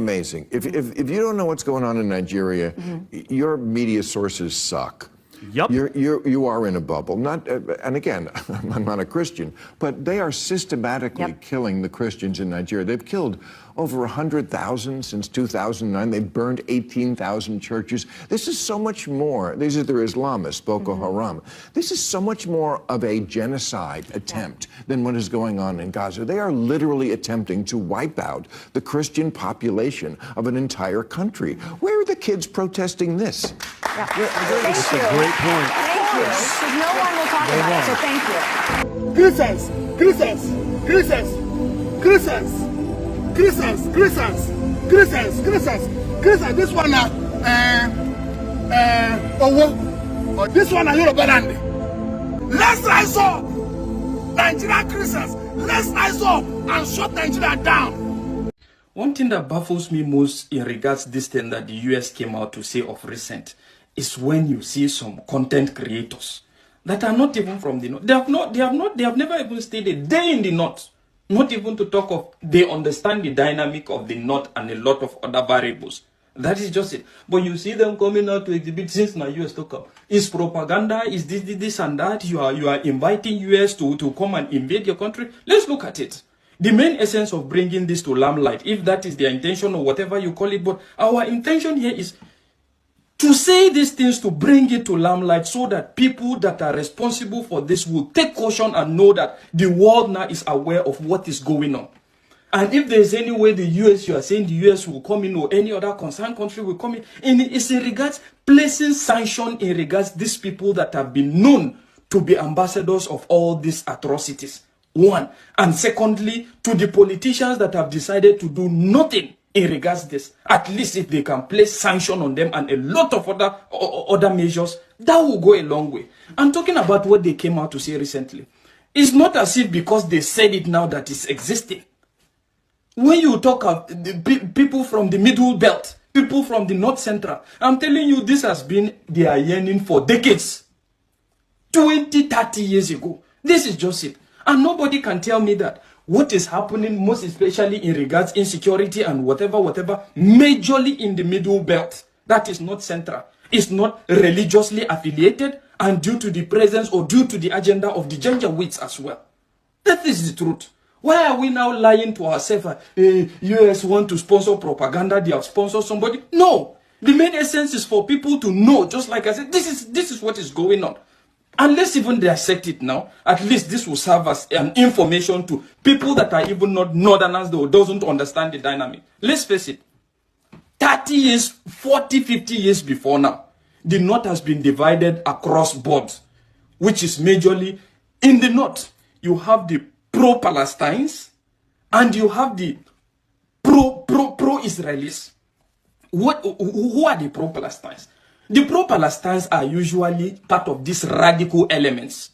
amazing. If you don't know what's going on in Nigeria, your media sources suck. Yep. You are in a bubble. And again, I'm not a Christian, but they are systematically killing the Christians in Nigeria. They've killed over 100,000 since 2009. They've burned 18,000 churches. This is so much more. These are their Islamists, Boko Haram. This is so much more of a genocide attempt than what is going on in Gaza. They are literally attempting to wipe out the Christian population of an entire country. Where are the kids protesting this? That's a great point. Thank you. Because no one will talk about it, so thank you. Christians. This one this one Yoruba land. Let's rise up, Nigerian Christians. Let's rise up and shut Nigeria down. One thing that baffles me most in regards to this thing that the US came out to say of recent is when you see some content creators that are not even from the north. They have never even stayed a day in the north. Not even to talk of, they understand the dynamic of the north and a lot of other variables. That is just it. But you see them coming out to exhibit since the US to come. Is propaganda, is this and that. You are inviting US to come and invade your country. Let's look at it. The main essence of bringing this to limelight, if that is their intention or whatever you call it, but our intention here is to say these things, to bring it to limelight so that people that are responsible for this will take caution and know that the world now is aware of what is going on. And if there's any way the US, you are saying the US will come in or any other concerned country will come in, and it's in regards placing sanction in regards these people that have been known to be ambassadors of all these atrocities. One. And secondly, to the politicians that have decided to do nothing in regards to this, at least if they can place sanction on them and a lot of other measures, that will go a long way. I'm talking about what they came out to say recently. It's not as if because they said it now that it's existing. When you talk of the people from the middle belt, people from the north central, I'm telling you, this has been their yearning for decades. 20, 30 years ago. This is just it. And nobody can tell me that what is happening, most especially in regards insecurity and whatever, majorly in the middle belt, that is not central, is not religiously affiliated, and due to the presence or due to the agenda of the Gen0cide as well. That is the truth. Why are we now lying to ourselves? US want to sponsor propaganda, they have sponsored somebody. No. The main essence is for people to know, just like I said, this is what is going on. Unless even they accept it now, at least this will serve as an information to people that are even not northerners or doesn't understand the dynamic. Let's face it, 30 years, 40, 50 years before now, the north has been divided across boards, which is majorly in the north. You have the pro-Palestinians and you have the pro-Israelis. Who are the pro-Palestinians? The pro-Palestinians are usually part of these radical elements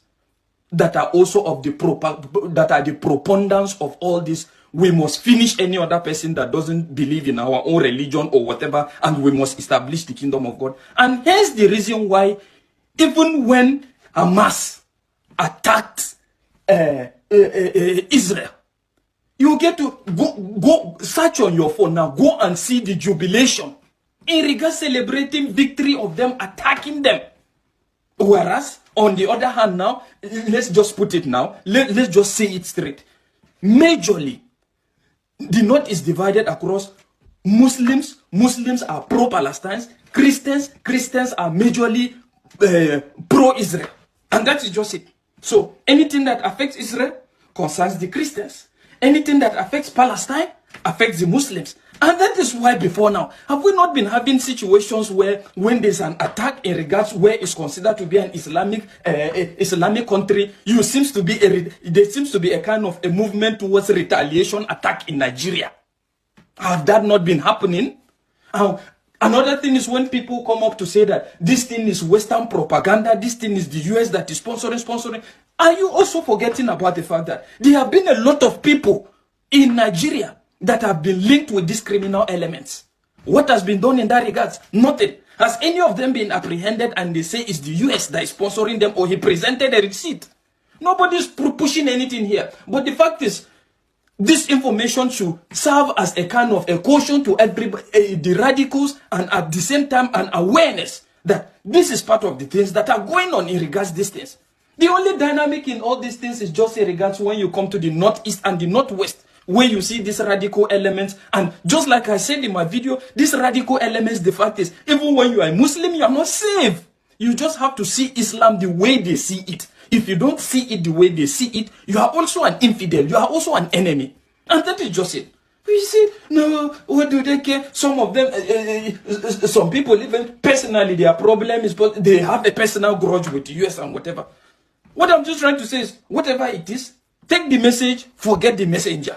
that are also of the proponents of all this. We must finish any other person that doesn't believe in our own religion or whatever, and we must establish the kingdom of God. And here's the reason why, even when Hamas attacked Israel, you get to go search on your phone now, go and see the jubilation in regards celebrating victory of them attacking them. Whereas, on the other hand now, let's just put it now, let's just say it straight. Majorly, the north is divided across Muslims. Muslims are pro-Palestinians. Christians are majorly pro-Israel. And that is just it. So, anything that affects Israel concerns the Christians. Anything that affects Palestine affects the Muslims. And that is why before now, have we not been having situations where when there's an attack in regards where it's considered to be an Islamic country, there seems to be a kind of a movement towards retaliation attack in Nigeria? Have that not been happening? Another thing is when people come up to say that this thing is Western propaganda, this thing is the US that is sponsoring. Are you also forgetting about the fact that there have been a lot of people in Nigeria that have been linked with these criminal elements? What has been done in that regard? Nothing. Has any of them been apprehended and they say it's the US that is sponsoring them or he presented a receipt? Nobody's pushing anything here. But the fact is, This information should serve as a kind of a caution to everybody, the radicals, and at the same time an awareness that this is part of the things that are going on in regards to these things. The only dynamic in all these things is just in regards when you come to the northeast and the northwest, where you see these radical elements. And just like I said in my video, these radical elements, the fact is, even when you are a Muslim, you are not safe. You just have to see Islam the way they see it. If you don't see it the way they see it, you are also an infidel. You are also an enemy. And that is just it. You see, no, what do they care? Some of them, some people even personally, their problem is they have a personal grudge with the US and whatever. What I'm just trying to say is, whatever it is, take the message, forget the messenger.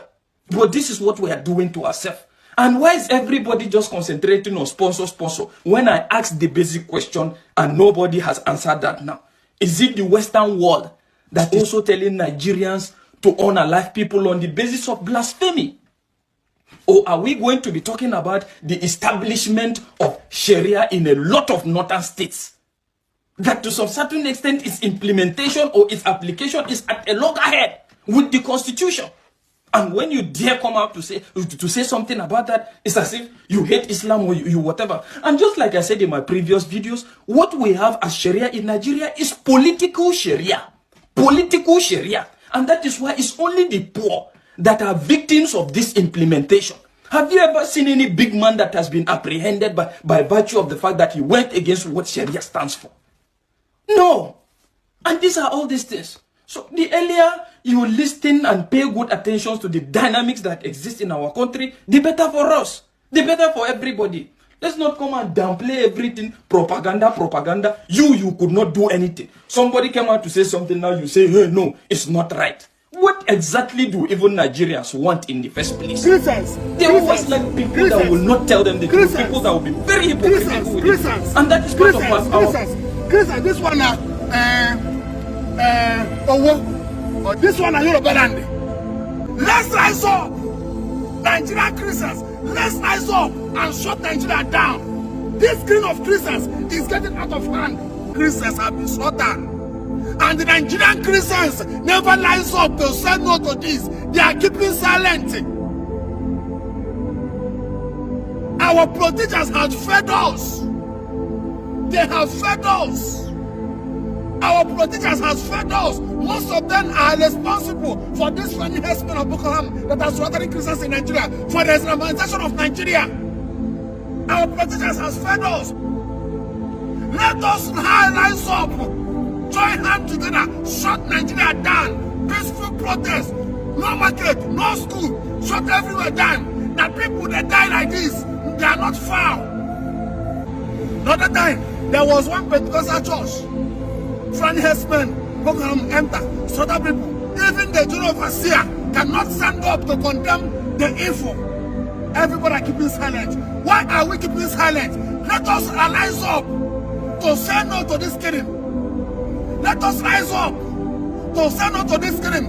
But this is what we are doing to ourselves. And why is everybody just concentrating on sponsor? When I ask the basic question and nobody has answered that now. Is it the Western world that is also telling Nigerians to unalive people on the basis of blasphemy? Or are we going to be talking about the establishment of Sharia in a lot of northern states? That to some certain extent its implementation or its application is at a loggerhead with the constitution. And when you dare come out to say something about that, it's as if you hate Islam or you whatever. And just like I said in my previous videos, what we have as Sharia in Nigeria is political Sharia. Political Sharia. And that is why it's only the poor that are victims of this implementation. Have you ever seen any big man that has been apprehended by virtue of the fact that he went against what Sharia stands for? No. And these are all these things. So the earlier you listen and pay good attention to the dynamics that exist in our country, the better for us. The better for everybody. Let's not come and downplay everything. Propaganda. You could not do anything. Somebody came out to say something, now you say, hey, no, it's not right. What exactly do even Nigerians want in the first place? Christians. They always like people that will not tell them the truth. People that will be very hypocritical with it. And that is part of our... Christians, this one this one Yoruba land. Let's rise up, Nigerian Christians. Let's rise up and shut Nigeria down. This kind of Christians is getting out of hand. Christians have been slaughtered. And the Nigerian Christians never rise up to say no to this. They are keeping silent. Our proteges have fed us. They have fed us. Our proteges have fed us. Most of them are responsible for this funny husband of Boko Haram that are slaughtering Christians in Nigeria, for the Islamization of Nigeria. Our proteges have fed us. Let us rise up, join hands together, shut Nigeria down. Peaceful protest, no market, no school, shut everywhere down. That people that die like this, they are not foul. Another time, there was one Pentecostal church. Franny Hesman, Boko Haram enter, so that people, even the general overseer, cannot stand up to condemn the info. Everybody are keeping silent. Why are we keeping silent? Let us rise up to say no to this killing. Let us rise up to say no to this killing.